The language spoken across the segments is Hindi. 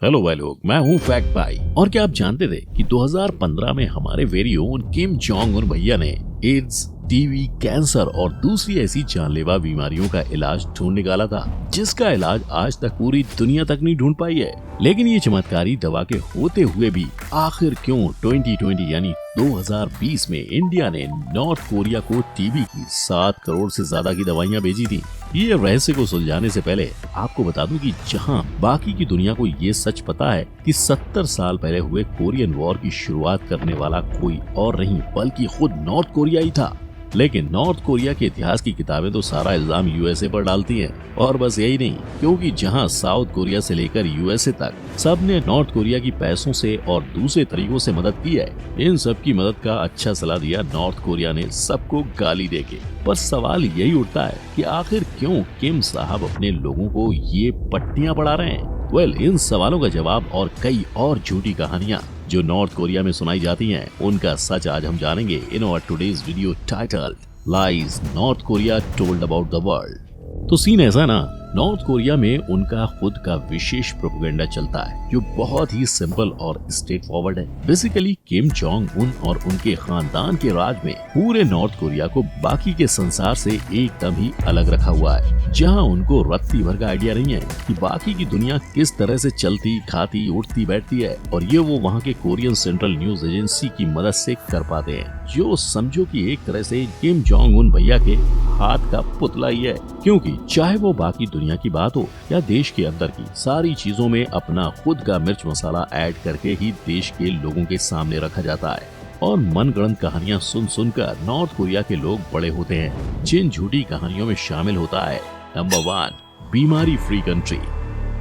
हेलो भाई लोग, मैं हूँ फैक्ट भाई। और क्या आप जानते थे कि 2015 में हमारे very own Kim Jong Un भैया ने एड्स, टीबी, कैंसर और दूसरी ऐसी जानलेवा बीमारियों का इलाज ढूंढ निकाला था, जिसका इलाज आज तक पूरी दुनिया तक नहीं ढूंढ पाई है। लेकिन ये चमत्कारी दवा के होते हुए भी आखिर क्यों 2020 यानी 2020 में इंडिया ने नॉर्थ कोरिया को टीबी की 7 करोड़ से ज्यादा की दवाइयां भेजी थी। ये रहस्य को सुलझाने से पहले आपको बता दूं कि जहां बाकी की दुनिया को ये सच पता है कि 70 साल पहले हुए कोरियन वॉर की शुरुआत करने वाला कोई और नहीं बल्कि खुद नॉर्थ कोरिया ही था, लेकिन नॉर्थ कोरिया के इतिहास की किताबें तो सारा इल्जाम यूएसए पर डालती हैं। और बस यही नहीं, क्योंकि जहां साउथ कोरिया से लेकर यूएसए तक सब ने नॉर्थ कोरिया की पैसों से और दूसरे तरीकों से मदद की है, इन सब की मदद का अच्छा सलाह दिया नॉर्थ कोरिया ने सबको गाली देके। पर सवाल यही उठता है कि आखिर क्यों किम साहब अपने लोगों को ये पट्टियां पढ़ा रहे हैं। इन सवालों का जवाब और कई और झूठी कहानियां जो नॉर्थ कोरिया में सुनाई जाती हैं, उनका सच आज हम जानेंगे in our today's video title lies North Korea told about the world. तो सीन ऐसा ना, नॉर्थ कोरिया में उनका खुद का विशेष प्रोपेगेंडा चलता है जो बहुत ही सिंपल और स्ट्रेट फॉरवर्ड है। बेसिकली किम जोंग उन और उनके खानदान के राज में पूरे नॉर्थ कोरिया को बाकी के संसार से एकदम ही अलग रखा हुआ है, जहां उनको रत्ती भर का आइडिया नहीं है कि बाकी की दुनिया किस तरह से चलती, खाती, उठती, बैठती है, और ये वो वहाँ के कोरियन सेंट्रल न्यूज एजेंसी की मदद से कर पाते हैं, जो समझो कि एक तरह से किम जोंग उन भैया के हाथ का पुतला ही है। क्योंकि चाहे वो बाकी दुनिया की बात हो या देश के अंदर की, सारी चीजों में अपना खुद का मिर्च मसाला ऐड करके ही देश के लोगों के सामने रखा जाता है। और मनगढ़ंत कहानियां सुन सुनकर नॉर्थ कोरिया के लोग बड़े होते हैं, जिन झूठी कहानियों में शामिल होता है नंबर 1, बीमारी फ्री कंट्री।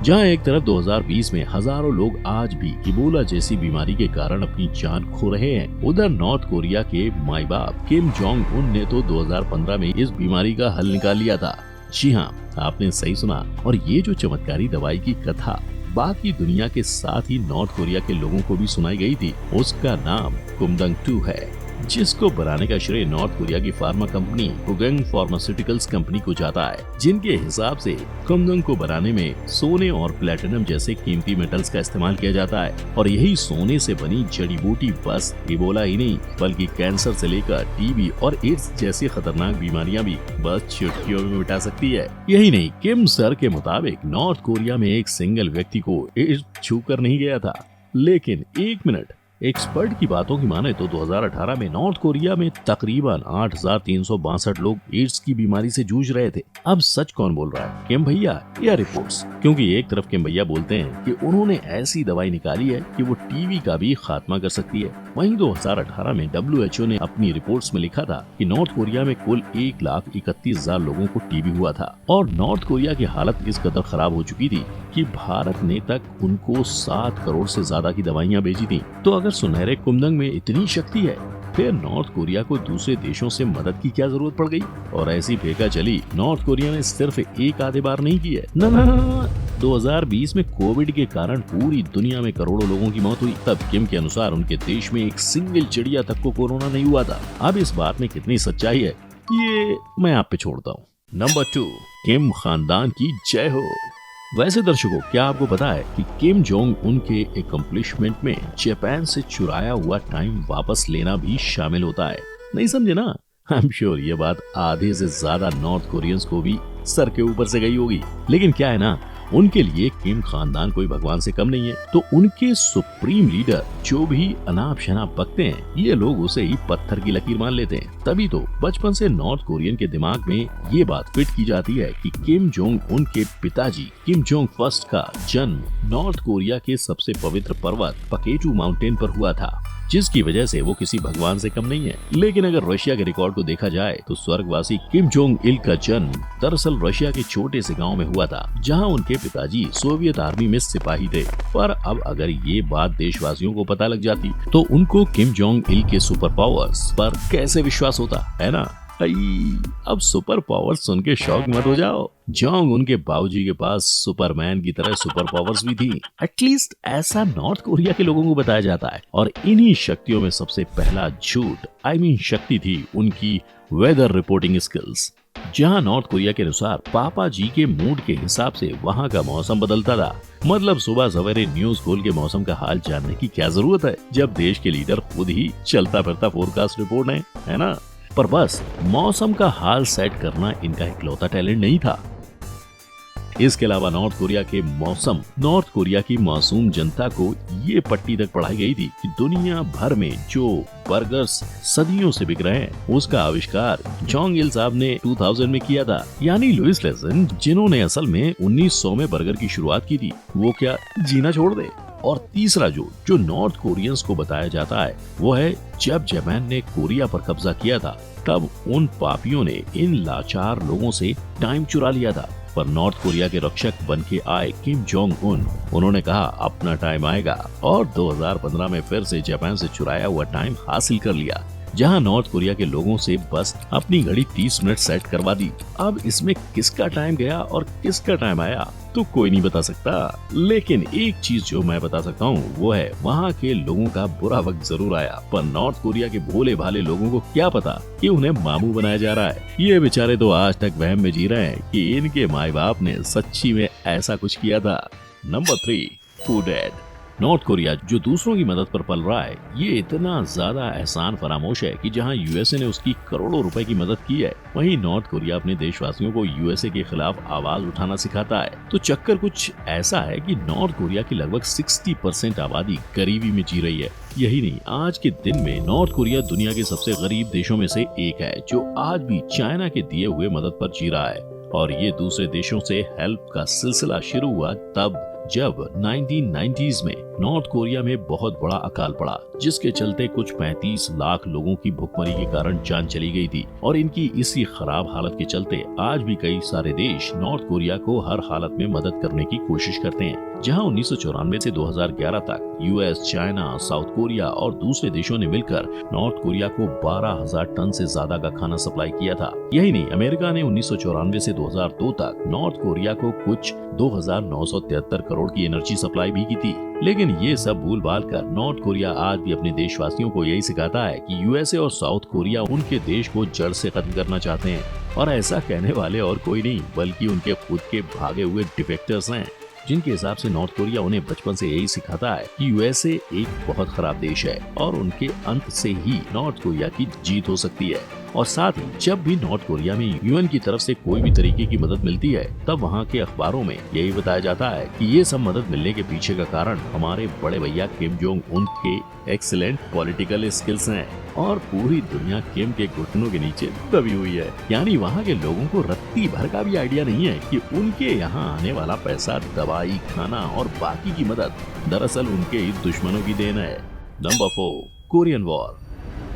जहां एक तरफ 2020 में हजारों लोग आज भी इबोला जैसी बीमारी के कारण अपनी जान खो रहे हैं, उधर नॉर्थ कोरिया के माई बाप किम जोंग उन ने तो 2015 में इस बीमारी का हल निकाल लिया था। जी हाँ, आपने सही सुना। और ये जो चमत्कारी दवाई की कथा बाकी दुनिया के साथ ही नॉर्थ कोरिया के लोगों को भी सुनाई गई थी, उसका नाम कुमदंग 2 है, जिसको बनाने का श्रेय नॉर्थ कोरिया की फार्मा कंपनी कुगंग फार्मास्यूटिकल्स कंपनी को जाता है, जिनके हिसाब से कुमदंग को बनाने में सोने और प्लेटिनम जैसे कीमती मेटल्स का इस्तेमाल किया जाता है। और यही सोने से बनी जड़ी बूटी बस इबोला ही नहीं बल्कि कैंसर से लेकर टीबी और एड्स जैसी खतरनाक बीमारियां भी बस चुटकियों में मिटा सकती है। यही नहीं, किम सर के मुताबिक नॉर्थ कोरिया में एक सिंगल व्यक्ति को एड्स छूकर नहीं गया था, लेकिन एक मिनट, एक्सपर्ट की बातों की माने तो 2018 में नॉर्थ कोरिया में तकरीबन 8,362 लोग एड्स की बीमारी से जूझ रहे थे। अब सच कौन बोल रहा है, किम भैया या रिपोर्ट्स? क्योंकि एक तरफ किम भैया बोलते हैं कि उन्होंने ऐसी दवाई निकाली है कि वो टीबी का भी खात्मा कर सकती है। वहीं 2018 में WHO ने अपनी रिपोर्ट्स में लिखा था कि नॉर्थ कोरिया में कुल 1,31,000 लोगों को टीबी हुआ था, और नॉर्थ कोरिया की हालत इस कदर खराब हो चुकी थी कि भारत ने तक उनको 7 करोड़ से ज्यादा की दवाइयां भेजी थी। तो अगर सुनहरे कुमदंग में इतनी शक्ति है, फिर नॉर्थ कोरिया को दूसरे देशों से मदद की क्या जरूरत पड़ गई? और ऐसी फेंका चली नॉर्थ कोरिया ने सिर्फ एक आधे बार नहीं की है, ना। 2020 में कोविड के कारण पूरी दुनिया में करोड़ों लोगों की मौत हुई। तब किम के अनुसार उनके देश में एक सिंगल चिड़िया तक को कोरोना नहीं हुआ था। अब इस बात में कितनी सच्चाई है, ये मैं आप पे छोड़ता हूँ। नंबर 2, किम खानदान की जय हो। वैसे दर्शकों, क्या आपको पता है कि किम जोंग उनके एकम्प्लिशमेंट में जापान से चुराया हुआ टाइम वापस लेना भी शामिल होता है? नहीं समझे ना? आई एम श्योर ये बात आधे से ज्यादा नॉर्थ कोरियंस को भी सर के ऊपर से गई होगी। लेकिन क्या है ना, उनके लिए किम खानदान कोई भगवान से कम नहीं है। तो उनके सुप्रीम लीडर जो भी अनाप शनाप बकते हैं, ये लोग उसे ही पत्थर की लकीर मान लेते हैं। तभी तो बचपन से नॉर्थ कोरियन के दिमाग में ये बात फिट की जाती है कि किम जोंग उनके पिताजी किम जोंग फर्स्ट का जन्म नॉर्थ कोरिया के सबसे पवित्र पर्वत पकेटू माउंटेन पर हुआ था, जिसकी वजह से वो किसी भगवान से कम नहीं है। लेकिन अगर रशिया के रिकॉर्ड को देखा जाए तो स्वर्गवासी किम जोंग इल का जन्म दरअसल रशिया के छोटे से गांव में हुआ था, जहां उनके पिताजी सोवियत आर्मी में सिपाही थे। पर अब अगर ये बात देशवासियों को पता लग जाती तो उनको किम जोंग इल के सुपर पावर्स पर कैसे विश्वास होता, है ना? अब सुपर पावर्स सुन के शौक मत हो जाओ। जोंग उनके बाबूजी के पास सुपरमैन की तरह सुपर पावर्स भी थी, एटलीस्ट ऐसा नॉर्थ कोरिया के लोगों को बताया जाता है। और इन्हीं शक्तियों में सबसे पहला झूठ शक्ति थी उनकी वेदर रिपोर्टिंग स्किल्स। जहां नॉर्थ कोरिया के अनुसार पापा जी के मूड के हिसाब से वहां का मौसम बदलता था। मतलब सुबह सवेरे न्यूज खोल के मौसम का हाल जानने की क्या जरूरत है, जब देश के लीडर खुद ही चलता फिरता फोरकास्ट रिपोर्ट है ना। पर बस मौसम का हाल सेट करना इनका इकलौता टैलेंट नहीं था। इसके अलावा नॉर्थ कोरिया की मासूम जनता को ये पट्टी तक पढ़ाई गई थी कि दुनिया भर में जो बर्गर्स सदियों से बिक रहे हैं उसका आविष्कार जोंग इल साहब ने 2000 में किया था। यानी लुइस लेसन, जिन्होंने असल में 1900 में बर्गर की शुरुआत की थी, वो क्या जीना छोड़ दे। और तीसरा जो नॉर्थ कोरियंस को बताया जाता है वो है, जब जापान ने कोरिया पर कब्जा किया था तब उन पापियों ने इन लाचार लोगों से टाइम चुरा लिया था। पर नॉर्थ कोरिया के रक्षक बन के आए किम जोंग उन, उन्होंने कहा अपना टाइम आएगा और 2015 में फिर से जापान से चुराया हुआ टाइम हासिल कर लिया, जहां नॉर्थ कोरिया के लोगों से बस अपनी घड़ी 30 मिनट सेट करवा दी। अब इसमें किसका टाइम गया और किसका टाइम आया तो कोई नहीं बता सकता, लेकिन एक चीज जो मैं बता सकता हूँ वो है, वहाँ के लोगों का बुरा वक्त जरूर आया, पर नॉर्थ कोरिया के भोले भाले लोगों को क्या पता कि उन्हें मामू बनाया जा रहा है। ये बेचारे तो आज तक वहम में जी रहे हैं कि इनके माई बाप ने सच्ची में ऐसा कुछ किया था। नंबर 3, हू डेड। नॉर्थ कोरिया जो दूसरों की मदद पर पल रहा है, ये इतना ज्यादा एहसान फरामोश है कि जहां यूएसए ने उसकी करोड़ों रुपए की मदद की है, वहीं नॉर्थ कोरिया अपने देशवासियों को यूएसए के खिलाफ आवाज उठाना सिखाता है। तो चक्कर कुछ ऐसा है कि नॉर्थ कोरिया की लगभग 60% आबादी गरीबी में जी रही है। यही नहीं, आज के दिन में नॉर्थ कोरिया दुनिया के सबसे गरीब देशों में से एक है, जो आज भी चाइना के दिए हुए मदद पर जी रहा है। और ये दूसरे देशों से हेल्प का सिलसिला शुरू हुआ तब जब 1990s में नॉर्थ कोरिया में बहुत बड़ा अकाल पड़ा, जिसके चलते कुछ 35 लाख लोगों की भुखमरी के कारण जान चली गई थी। और इनकी इसी खराब हालत के चलते आज भी कई सारे देश नॉर्थ कोरिया को हर हालत में मदद करने की कोशिश करते हैं। जहां 1994 से 2011 तक यूएस, चाइना, साउथ कोरिया और दूसरे देशों ने मिलकर नॉर्थ कोरिया को 12,000 टन से ज्यादा का खाना सप्लाई किया था। यही नहीं, अमेरिका ने 1994 से 2002 तक नॉर्थ कोरिया को कुछ 2,973 करोड़ की एनर्जी सप्लाई भी की थी। लेकिन ये सब भूल भाल कर नॉर्थ कोरिया आज भी अपने देशवासियों को यही सिखाता है कि यूएसए और साउथ कोरिया उनके देश को जड़ से खत्म करना चाहते हैं। और ऐसा कहने वाले और कोई नहीं बल्कि उनके खुद के भागे हुए डिफेक्टर्स हैं, जिनके हिसाब से नॉर्थ कोरिया उन्हें बचपन से यही सिखाता है कि यूएसए एक बहुत खराब देश है और उनके अंत से ही नॉर्थ कोरिया की जीत हो सकती है। और साथ ही जब भी नॉर्थ कोरिया में यूएन की तरफ से कोई भी तरीके की मदद मिलती है, तब वहाँ के अखबारों में यही बताया जाता है कि ये सब मदद मिलने के पीछे का कारण हमारे बड़े भैया किम जोंग उन के एक्सीलेंट पॉलिटिकल स्किल्स हैं और पूरी दुनिया किम के घुटनों के नीचे दबी हुई है। यानी वहाँ के लोगों को रत्ती भर का भी आइडिया नहीं है कि उनके यहाँ आने वाला पैसा, दवाई, खाना और बाकी की मदद दरअसल उनके ही दुश्मनों की देन है। Number 4, Korean war.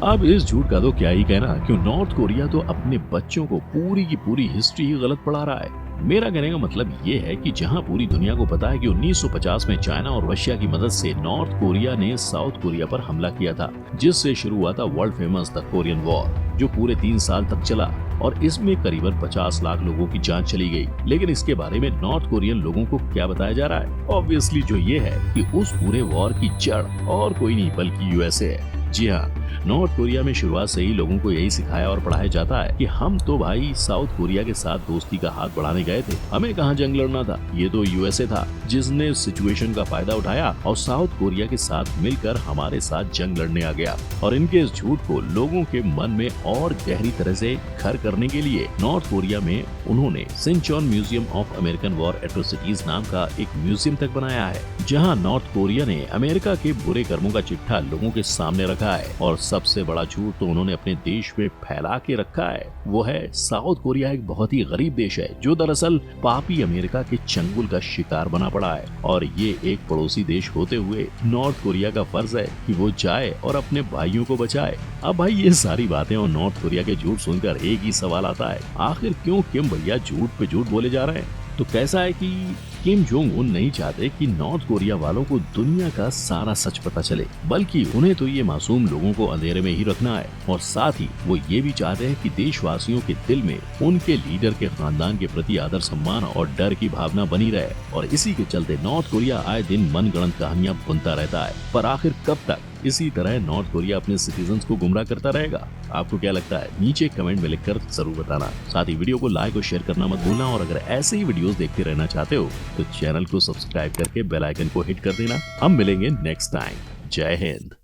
अब इस झूठ का तो क्या ही कहना, क्यों नॉर्थ कोरिया तो अपने बच्चों को पूरी की पूरी हिस्ट्री ही गलत पढ़ा रहा है। मेरा कहने का मतलब ये है कि जहां पूरी दुनिया को पता है कि 1950 में चाइना और रशिया की मदद से नॉर्थ कोरिया ने साउथ कोरिया पर हमला किया था, जिससे शुरू हुआ था world famous the Korean war, जो पूरे 3 साल तक चला और इसमें करीबन 50 लाख लोगों की जान चली गई। लेकिन इसके बारे में नॉर्थ कोरियन लोगों को क्या बताया जा रहा है? ऑब्वियसली जो ये है कि उस पूरे वॉर की जड़ और कोई नहीं बल्कि यूएसए है। जी हाँ, नॉर्थ कोरिया में शुरुआत से ही लोगों को यही सिखाया और पढ़ाया जाता है कि हम तो भाई साउथ कोरिया के साथ दोस्ती का हाथ बढ़ाने गए थे, हमें कहाँ जंग लड़ना था। ये तो यूएसए था जिसने सिचुएशन का फायदा उठाया और साउथ कोरिया के साथ मिलकर हमारे साथ जंग लड़ने आ गया। और इनके इस झूठ को लोगों के मन में और गहरी तरह से घर करने के लिए नॉर्थ कोरिया में उन्होंने Sinchon museum of American war atrocities नाम का एक म्यूजियम तक बनाया है, जहाँ नॉर्थ कोरिया ने अमेरिका के बुरे कर्मों का चिट्ठा लोगों के सामने रखा है। और सबसे बड़ा झूठ तो उन्होंने अपने देश में फैला के रखा है, वो है साउथ कोरिया एक बहुत ही गरीब देश है जो दरअसल पापी अमेरिका के चंगुल का शिकार बना पड़ा है। और ये एक पड़ोसी देश होते हुए नॉर्थ कोरिया का फर्ज है कि वो जाए और अपने भाइयों को बचाए। अब भाई ये सारी बातें और नॉर्थ कोरिया के झूठ सुनकर एक ही सवाल आता है, आखिर क्यों किम भैया झूठ पे झूठ बोले जा रहे हैं? तो कैसा है कि किम जोंग उन नहीं चाहते कि नॉर्थ कोरिया वालों को दुनिया का सारा सच पता चले, बल्कि उन्हें तो ये मासूम लोगों को अंधेरे में ही रखना है। और साथ ही वो ये भी चाहते हैं कि देशवासियों के दिल में उनके लीडर के खानदान के प्रति आदर, सम्मान और डर की भावना बनी रहे। और इसी के चलते नॉर्थ कोरिया आए दिन मनगढ़ंत कहानियां बुनता रहता है। पर आखिर कब तक इसी तरह नॉर्थ कोरिया अपने सिटीजन्स को गुमराह करता रहेगा? आपको क्या लगता है? नीचे कमेंट में लिखकर जरूर बताना। साथ ही वीडियो को लाइक और शेयर करना मत भूलना, और अगर ऐसे ही वीडियोस देखते रहना चाहते हो तो चैनल को सब्सक्राइब करके बेल आइकन को हिट कर देना। हम मिलेंगे नेक्स्ट टाइम। जय हिंद।